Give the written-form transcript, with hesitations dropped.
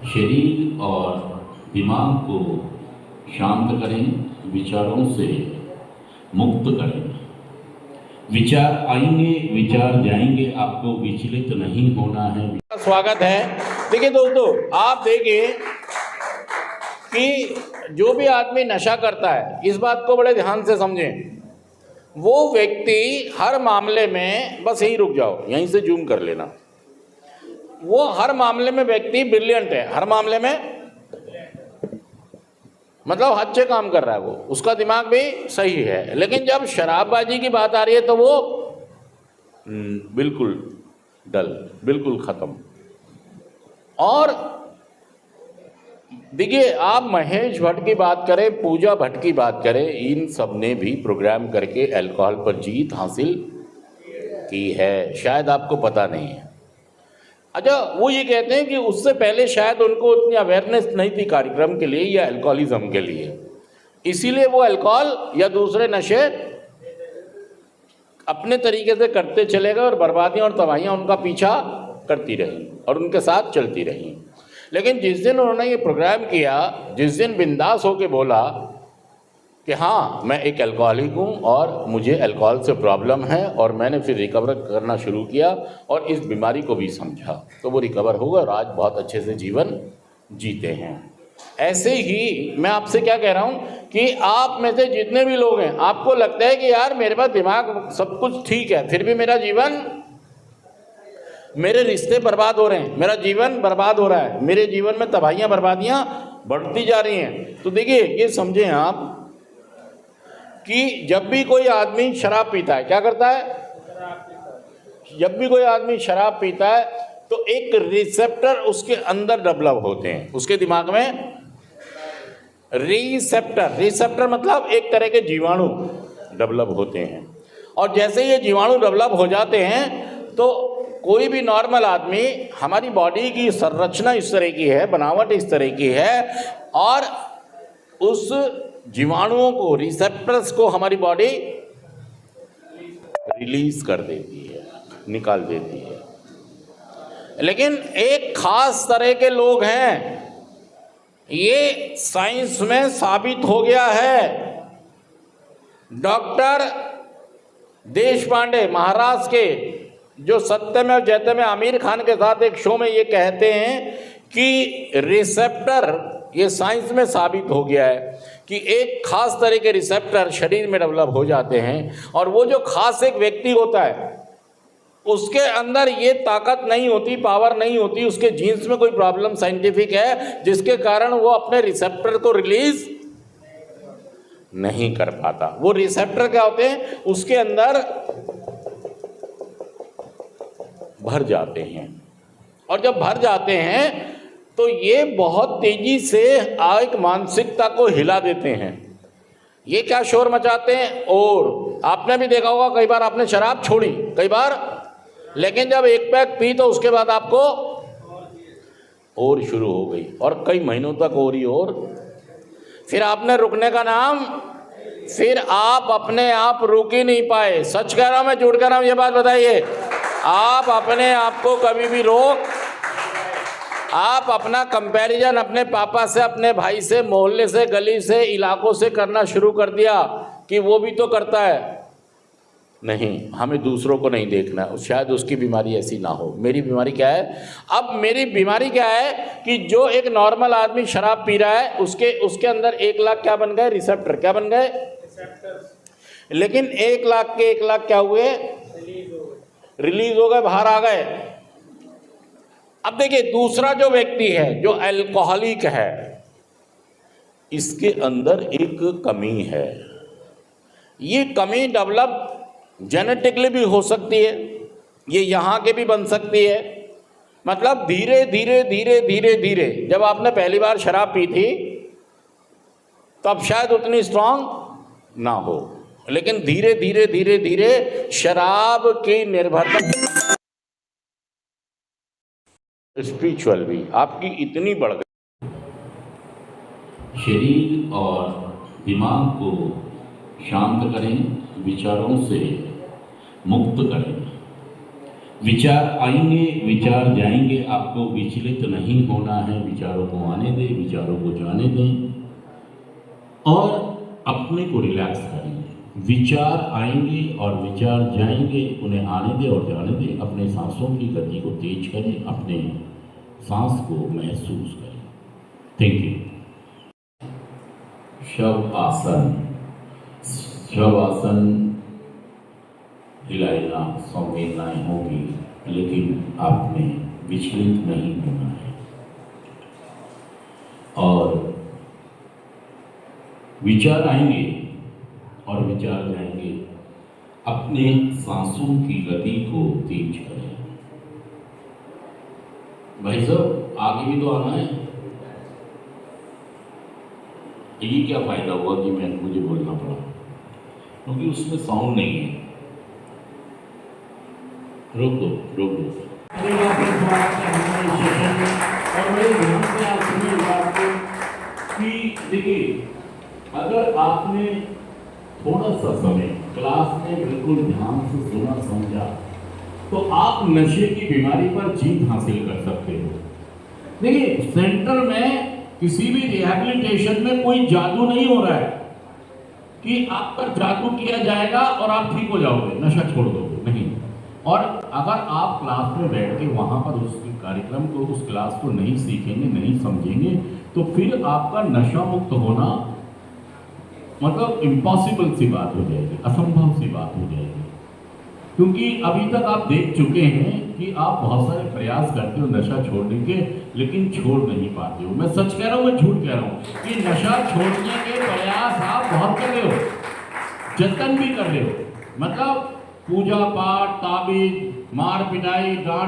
शरीर और दिमाग को शांत करें, विचारों से मुक्त करें। विचार आएंगे, विचार जाएंगे, आपको विचलित नहीं होना है। स्वागत है। देखिए दोस्तों, आप देखिए कि जो भी आदमी नशा करता है, इस बात को बड़े ध्यान से समझें। वो व्यक्ति हर मामले में, बस यहीं रुक जाओ, यहीं से जूम कर लेना, वो हर मामले में व्यक्ति ब्रिलियंट है। हर मामले में मतलब अच्छे काम कर रहा है, वो उसका दिमाग भी सही है। लेकिन जब शराबबाजी की बात आ रही है तो वो बिल्कुल डल, बिल्कुल खत्म। और देखिए, आप महेश भट्ट की बात करें, पूजा भट्ट की बात करें, इन सब ने भी प्रोग्राम करके अल्कोहल पर जीत हासिल की है। शायद आपको पता नहीं है। अच्छा, वो ये कहते हैं कि उससे पहले शायद उनको उतनी अवेयरनेस नहीं थी कार्यक्रम के लिए या अल्कोहलिज्म के लिए, इसीलिए वो अल्कोहल या दूसरे नशे अपने तरीके से करते चले गए और बर्बादियां और तबाहियां उनका पीछा करती रही और उनके साथ चलती रही। लेकिन जिस दिन उन्होंने ये प्रोग्राम किया, जिस दिन बिंदास होके बोला कि हाँ मैं एक अल्कोहलिक हूँ और मुझे अल्कोहल से प्रॉब्लम है, और मैंने फिर रिकवर करना शुरू किया और इस बीमारी को भी समझा, तो वो रिकवर हुआ और आज बहुत अच्छे से जीवन जीते हैं। ऐसे ही मैं आपसे क्या कह रहा हूँ कि आप में से जितने भी लोग हैं, आपको लगता है कि यार मेरे पास दिमाग सब कुछ ठीक है, फिर भी मेरा जीवन, मेरे रिश्ते बर्बाद हो रहे हैं, मेरा जीवन बर्बाद हो रहा है, मेरे जीवन में तबाहियाँ बर्बादियाँ बढ़ती जा रही हैं। तो देखिए, ये समझें आप कि जब भी कोई आदमी शराब पीता है, क्या करता है? जब भी कोई आदमी शराब पीता है तो एक रिसेप्टर उसके अंदर डेवलप होते हैं, उसके दिमाग में रिसेप्टर मतलब एक तरह के जीवाणु डेवलप होते हैं। और जैसे ये जीवाणु डेवलप हो जाते हैं तो कोई भी नॉर्मल आदमी, हमारी बॉडी की संरचना इस तरह की है, बनावट इस तरह की है, और उस जीवाणुओं को, रिसेप्टर्स को हमारी बॉडी रिलीज कर देती है, निकाल देती है। लेकिन एक खास तरह के लोग हैं, ये साइंस में साबित हो गया है। डॉक्टर देशपांडे महाराष्ट्र के, जो सत्यमेव जयते में आमिर खान के साथ एक शो में ये कहते हैं कि रिसेप्टर, ये साइंस में साबित हो गया है कि एक खास तरह के रिसेप्टर शरीर में डेवलप हो जाते हैं, और वो जो खास एक व्यक्ति होता है उसके अंदर ये ताकत नहीं होती, पावर नहीं होती, उसके जीन्स में कोई प्रॉब्लम साइंटिफिक है जिसके कारण वो अपने रिसेप्टर को रिलीज नहीं कर पाता। वो रिसेप्टर क्या होते हैं, उसके अंदर भर जाते हैं, और जब भर जाते हैं तो ये बहुत तेजी से एक मानसिकता को हिला देते हैं। ये क्या शोर मचाते हैं। और आपने भी देखा होगा, कई बार आपने शराब छोड़ी, कई बार, लेकिन जब एक पैक पी तो उसके बाद आपको और शुरू हो गई, और कई महीनों तक हो रही, और फिर आपने रुकने का नाम, फिर आप अपने आप रुक ही नहीं पाए। सच कह रहा हूं मैं, झूठ कह रहा हूं, ये बात बताइए। आप अपने आप को कभी भी आप अपना कंपैरिजन अपने पापा से, अपने भाई से, मोहल्ले से, गली से, इलाकों से करना शुरू कर दिया कि वो भी तो करता है। नहीं, हमें दूसरों को नहीं देखना, शायद उसकी बीमारी ऐसी ना हो। मेरी बीमारी क्या है? अब मेरी बीमारी क्या है कि जो एक नॉर्मल आदमी शराब पी रहा है, उसके अंदर 1 लाख क्या बन गए? रिसेप्टर। क्या बन गए? लेकिन 1 लाख के 1 लाख क्या हुए? रिलीज हो गए, बाहर आ गए। अब देखिए, दूसरा जो व्यक्ति है, जो अल्कोहलिक है, इसके अंदर एक कमी है। ये कमी डेवलप जेनेटिकली भी हो सकती है, ये यहाँ के भी बन सकती है। मतलब धीरे धीरे धीरे धीरे धीरे, जब आपने पहली बार शराब पी थी तब शायद उतनी स्ट्रांग ना हो, लेकिन धीरे धीरे धीरे धीरे शराब की निर्भरता स्पिरिचुअल भी आपकी इतनी बढ़ गई। शरीर और दिमाग को शांत करें, विचारों से मुक्त करें। विचार आएंगे विचार जाएंगे, आपको विचलित नहीं होना है। विचारों को आने दें, विचारों को जाने दें और अपने को रिलैक्स करेंगे। विचार आएंगे और विचार जाएंगे, उन्हें आने दें और जाने दें। अपने सांसों की गति को तेज करें, अपने सांस को महसूस करें। Thank you. शव आसन। शव आसन हिलाएगा, संवेदनाएं होगी, लेकिन आपने विचलित नहीं होना है। और विचार आएंगे और विचार जाएंगे, अपने सांसों की गति को तेज करें। भाई साहब आगे भी तो आना है। ये क्या फायदा हुआ कि मुझे बोलना पड़ा, क्योंकि उसमें साउंड नहीं है। रोक दो रोक दो। और मैं ध्यान से आप सुनिए बात को कि देखिए, अगर आपने थोड़ा सा समय क्लास में बिल्कुल ध्यान से सुना समझा, तो आप नशे की बीमारी पर जीत हासिल कर सकते हो। देखिए, सेंटर में किसी भी रिहैबिलिटेशन में कोई जादू नहीं हो रहा है कि आप पर जादू किया जाएगा और आप ठीक हो जाओगे, नशा छोड़ दोगे, नहीं। और अगर आप क्लास में बैठ के वहाँ पर उस कार्यक्रम को, उस क्लास को नहीं सीखेंगे, नहीं समझेंगे, तो फिर आपका नशा मुक्त होना मतलब इम्पॉसिबल सी बात हो जाएगी, असंभव सी बात हो जाएगी। क्योंकि अभी तक आप देख चुके हैं कि आप बहुत सारे प्रयास करते हो नशा छोड़ने के, लेकिन छोड़ नहीं पाते हो। मैं सच कह रहा हूँ, मैं झूठ कह रहा हूँ कि नशा छोड़ने के प्रयास आप बहुत कर रहे हो, जतन भी कर रहे हो। मतलब पूजा पाठ, ताबीज, मार पिटाई, डांट